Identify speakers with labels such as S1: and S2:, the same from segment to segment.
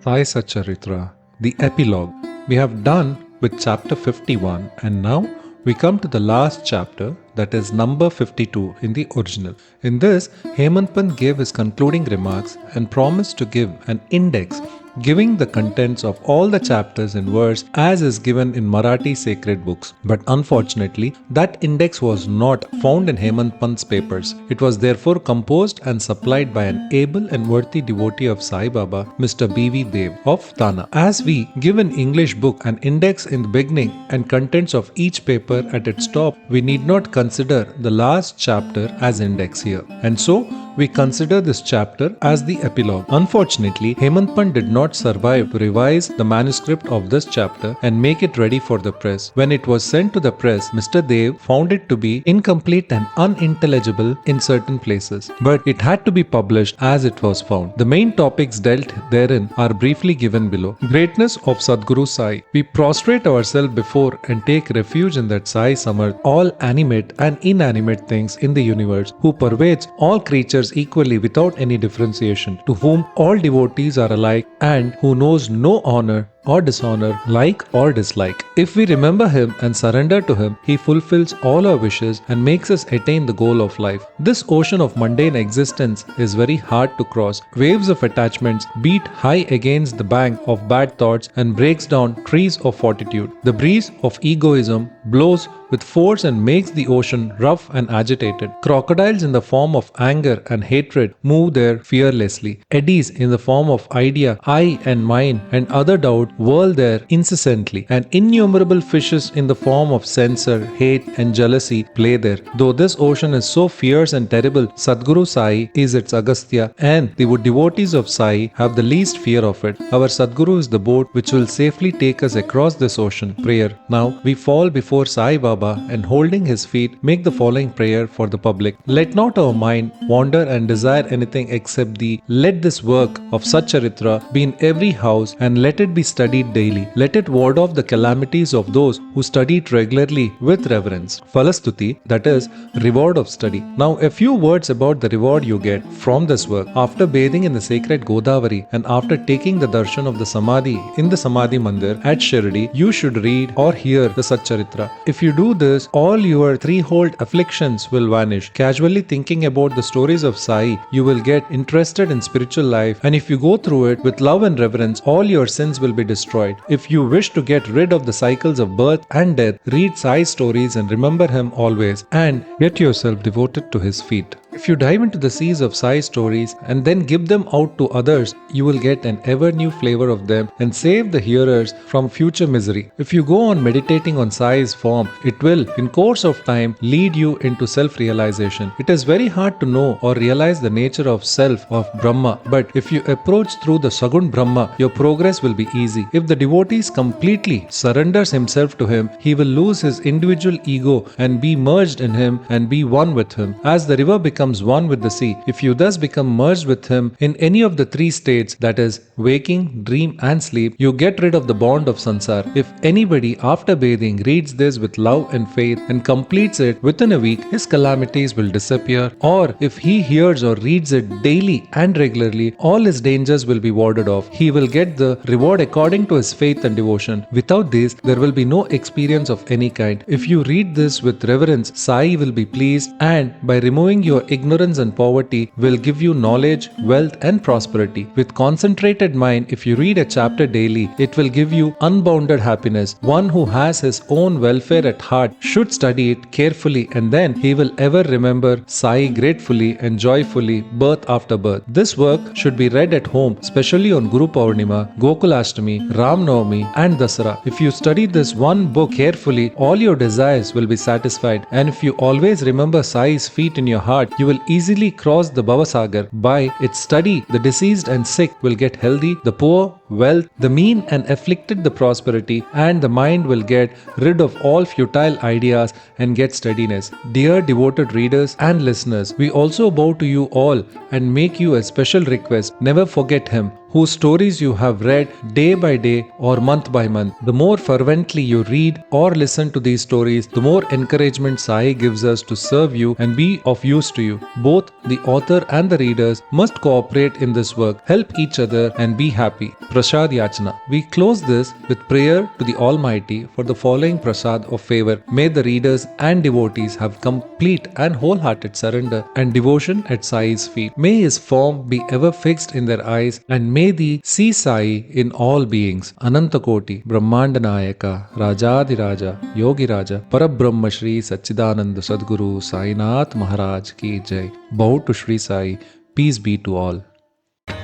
S1: Sai Satcharitra, the epilogue. We have done with chapter 51 and now we come to the last chapter, that is number 52 in the original. In this, Hemant Pant gave his concluding remarks and promised to give an index giving the contents of all the chapters in verse as is given in Marathi sacred books. But unfortunately, that index was not found in Hemant Pant's papers. It was therefore composed and supplied by an able and worthy devotee of Sai Baba, Mr. B.V. Dev of Thana. As we give an English book an index in the beginning and contents of each paper at its top, we need not consider the last chapter as index here. And so, we consider this chapter as the epilogue. Unfortunately, Hemant Pant did not survive to revise the manuscript of this chapter and make it ready for the press. When it was sent to the press, Mr. Dev found it to be incomplete and unintelligible in certain places. But it had to be published as it was found. The main topics dealt therein are briefly given below. Greatness of Sadguru Sai. We prostrate ourselves before and take refuge in that Sai Samarth, all animate and inanimate things in the universe, who pervades all creatures equally without any differentiation, to whom all devotees are alike and who knows no honor or dishonor, like or dislike. If we remember him and surrender to him, he fulfills all our wishes and makes us attain the goal of life. This ocean of mundane existence is very hard to cross. Waves of attachments beat high against the bank of bad thoughts and breaks down trees of fortitude. The breeze of egoism blows with force and makes the ocean rough and agitated. Crocodiles in the form of anger and hatred move there fearlessly. Eddies in the form of idea, I and mine and other doubt whirl there incessantly, and innumerable fishes in the form of censor, hate and jealousy play there. Though this ocean is so fierce and terrible, Sadguru Sai is its Agastya, and the devotees of Sai have the least fear of it. Our Sadguru is the boat which will safely take us across this ocean. Prayer. Now we fall before Sai Baba and holding his feet make the following prayer for the public. Let not our mind wander and desire anything except thee. Let this work of Satcharitra be in every house and let it be studied daily. Let it ward off the calamities of those who study it regularly with reverence. Falastuti, that is, reward of study. Now a few words about the reward you get from this work. After bathing in the sacred Godavari and after taking the darshan of the Samadhi in the Samadhi Mandir at Shirdi, you should read or hear the Satcharitra. If you do this, all your threefold afflictions will vanish. Casually thinking about the stories of Sai, you will get interested in spiritual life, and if you go through it with love and reverence, all your sins will be destroyed. If you wish to get rid of the cycles of birth and death, read Sai stories and remember him always, and get yourself devoted to his feet. If you dive into the seas of Sai stories and then give them out to others, you will get an ever new flavor of them and save the hearers from future misery. If you go on meditating on Sai's form, it will, in course of time, lead you into self-realization. It is very hard to know or realize the nature of self, of Brahma, but if you approach through the Sagun Brahma, your progress will be easy. If the devotee completely surrenders himself to him, he will lose his individual ego and be merged in him and be one with him. As the river becomes one with the sea, if you thus become merged with him in any of the three states, that is, waking, dream and sleep, you get rid of the bond of sansar. If anybody after bathing reads this with love and faith and completes it within a week, his calamities will disappear, or if he hears or reads it daily and regularly, all his dangers will be warded off. He will get the reward according to his faith and devotion. Without this, there will be no experience of any kind. If you read this with reverence, Sai will be pleased, and by removing your ignorance and poverty, will give you knowledge, wealth and prosperity. With concentrated mind, if you read a chapter daily, it will give you unbounded happiness. One who has his own welfare at heart should study it carefully, and then he will ever remember Sai gratefully and joyfully, birth after birth. This work should be read at home, especially on Guru Purnima, Gokulashtami, Ram Navami and Dasara. If you study this one book carefully, all your desires will be satisfied, and if you always remember Sai's feet in your heart, you will easily cross the Bhavasagar. By its study, the diseased and sick will get healthy, the poor wealth, the mean and afflicted the prosperity, and the mind will get rid of all futile ideas and get steadiness. Dear devoted readers and listeners, we also bow to you all and make you a special request. Never forget him, whose stories you have read day by day or month by month. The more fervently you read or listen to these stories, the more encouragement Sai gives us to serve you and be of use to you. Both the author and the readers must cooperate in this work, help each other and be happy. Prasad Yachana. We close this with prayer to the Almighty for the following prasad of favor. May the readers and devotees have complete and wholehearted surrender and devotion at Sai's feet. May his form be ever fixed in their eyes, and may they see Sai in all beings. Anantakoti, Brahmandanayaka, Rajadiraja, Yogi Raja, Parabrahma Shri Sachidananda Sadguru Sainath Maharaj Ki Jai. Bow to Shri Sai. Peace be to all.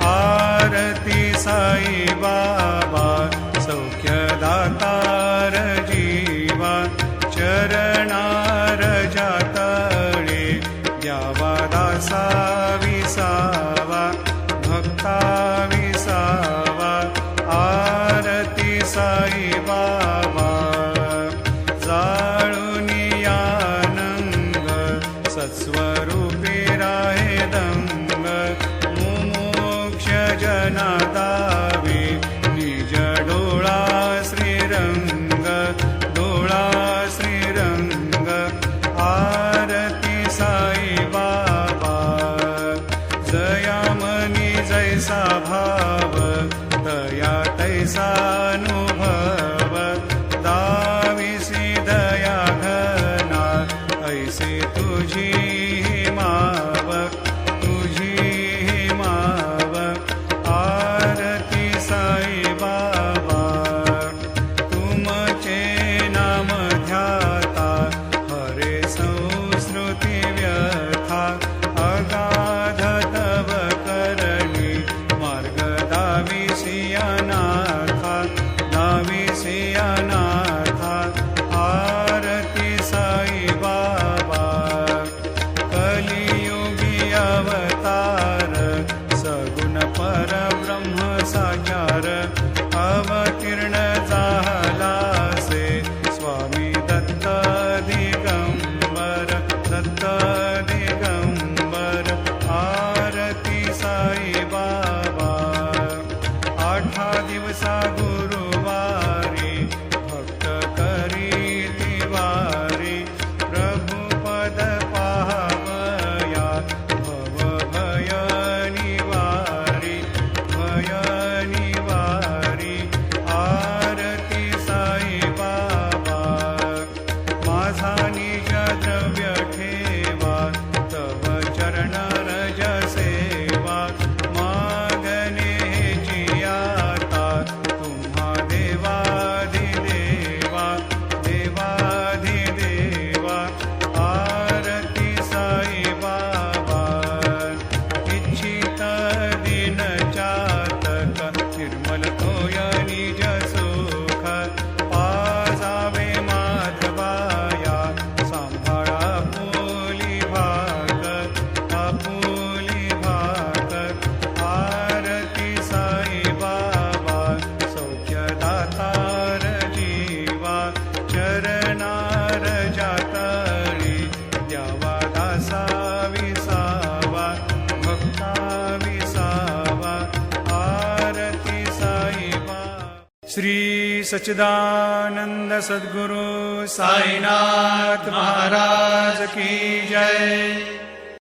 S2: आरती साई बाबा सौख्यदातार जीवा चरणार जातळे द्यावा दासा विसावा भक्ता विसावा आरती साई बाबा जाळुनी आनंद सत्स्वरूपी राहे दंग जनादावे निज डोळा श्रीरंग डोळा श्रीरंग आरती साई बाबा जयामनी जैसा भाव दया तैसानुभव दाविसी दया घना ऐसे तुझी माव तुझी माव आरती साई बाबा तुमचे नाम ध्याता हरे संस्कृती व्यथा अगाध तव करणी मार्ग दाविसियानाथा दाविसियानाथा आरती साई बाबा कलियुगी अवतार सगुण परब्रह्म साकार अवतीर्ण झालासे स्वामी दत्त दिगंबर दत्त दिगंबर आरती साई बाबा आठा दिवसा गुरुवारी भक्त करी तिवारी प्रभु पद पावया भव भय निवारी भय निवारी आरती साई बाबा माझा निज द्रव्य ठेवा तव चरण रज सेवा मागणे जियाता तुम्हा देवाधिदेवा देवाधिदेवा आरती साई बाबा इच्छित दिन चातक निर्मल तोय निज सुख पाजावे माधवाया सांभाळा आपुली भाग आरती साई बाबा सौख्यदातार जीवा चरणार जातळी द्यावा दासा विसावा भक्ता विसावा आरती साई बाबा श्री सच्चिदानंद सद्गुरु साईनाथ महाराज की जय।